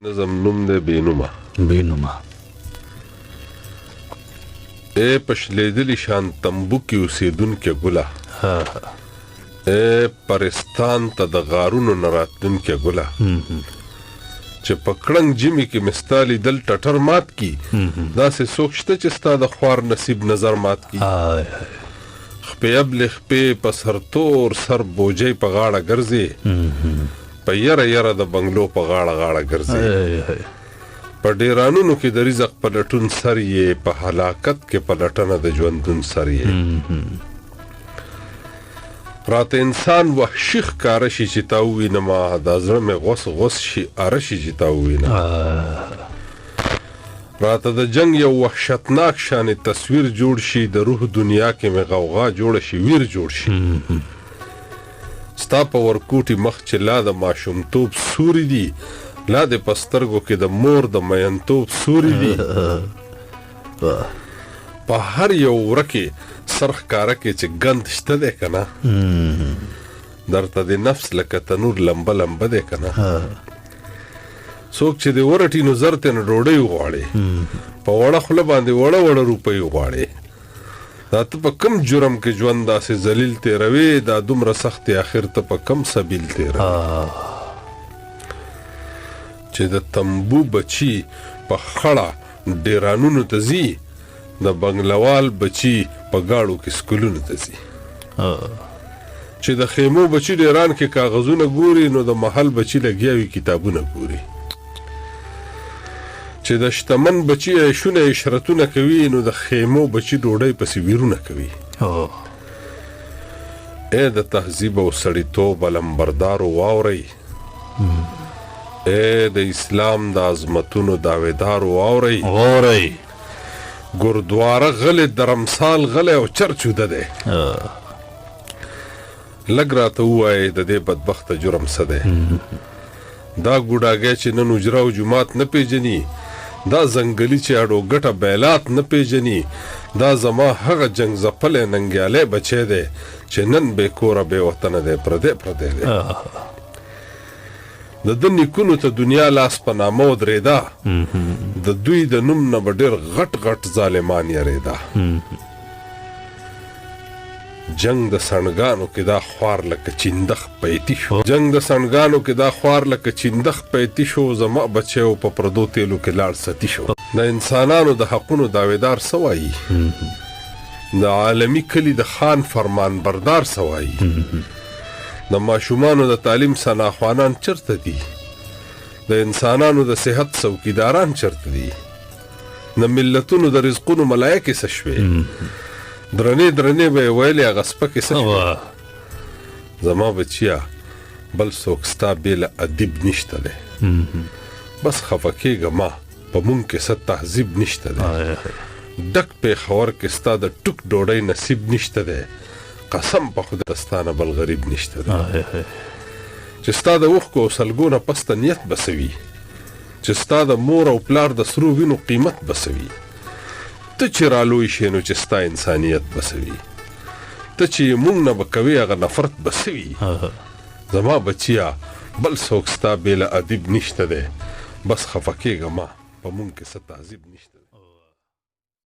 نظم نوم دی بینومه بینومه اے پشلیدلی شان تنبو کې اوسېدونکې ګله اے پرستان ته د غارونو نه راتلونکې ګله چې په کړنګ جمي کې مې ستا لیدل ټټر مات کی داسې څوک شته چې ستا د خوار نصیب نظر مات کی خپې ابلې خپې په سرتور سر بوجۍ په غاړه ګرځې په یره یره د بنګلو په غاړه غاړه ګرځې په ډیرانونو کې د رزق په لټون سر یې په هلاکت کې په لټنه د ژوندون سر یې راته انسان وحشي ښکاره شي چې تا ووینمه دا زړه مې غوس غوس شي اره شي چې تا ووینم راته د جنګ یو وحشتناک شانې تصویر جوړ شي د روح دنیا کې مې غوغا جوړه شي ویر جوړ شي ستا په ورکوټي مخ چې لا د ماشومتوب سوري دي لا د پسترګو کې د مور د مینتوب سوري دي په هر یو ورکه سرخ کاره کې چې ګند شته دی که نه درته د نفس لکه تنور لمبه لمبه دی که نه څوک چې د ورټي نو زر ته نه ډوډۍ وغواړي په وړه خوله باندې وړه وړه روپۍ وغواړي دا ته په کم جرم کې ژوند داسې ذلیل تېروې دا دومره سختې اخر ته په کم سبیل تېروې چې د تنبو بچي په خړه ډیرانونو ته ځي د بنګلوال بچي په گاړو کې سکولونو ته ځي چې د خیمو بچي ډیران کې کاغذونه ګوري نو د محل بچي لګیا وي کتابونه ګوري چې د شتمن بچي عیشونه عشرتونه کوي نو د خیمو بچي ډوډۍ پسې ویرونه کوي اے د تهذیب او سړیتوب علمبردارو واورئ اے د اسلام د عظمتونو دعویدارو واورئ ګردواره غلې درمسال غلې او چرچوده دی لږ راته ووایئ د دې بدبخته جرم څه دی دا ګوډاګی چې نن اجره او جومات نه پیژني دا ځنګلي چې اډو ګټه بیلات نه پیژني دا زما هغه جنګ ځپلی ننګیالی بچی دی چې نن بې کوره بې وطنه دی پردی پردی دی د ده نیکونو ته دنیا لاس په نامه ودرېده د دوی د نوم نه به ډېر غټ غټ ظالمان یېرېده جنگ د سڼګانو کې دا خوار لکه چیندخ پیتی شو جنگ د سڼګانو کې دا خوار لکه چیندخ پیتی شو زما بچیو په پردو تیلو کې لاړ ستی شو د انسانانو د حقونو دعویدار څه وایي د عالمي کلي د خان فرمان بردار څه وایي د ماشومانو د تعلیم سناخوانان چرته دي د انسانانو د صحت څوکیداران چرته دي د ملتونو د رزقونو ملایکې څه شوې درنې درنې به یې ویلې هغه سپکې څه شوې زما بچیه بل څوک ستا بېله ادیب نشته دی بس خفه کېږه ما په مونږ کې څه تهذیب نشته دی ډک پېښور کې ستا د ټوک ډوډۍ نصیب نشته دی قسم په خدای ستانه بل غریب نشته دی چې ستا د اوښکو او سلګو نه پسته نیت بسوي چې ستا د مور او پلار د سرو وینو قیمت بسوي ته چې رالوی شې نو چې ستا انسانیت بسوي ته چې مونږ نه به کوې هغه نفرت بسوي زما بچیه بل څوک ستا بېله ادیب نشته دی بس خفه کېږه ما په مونږ کې څه تهذیب نشته دی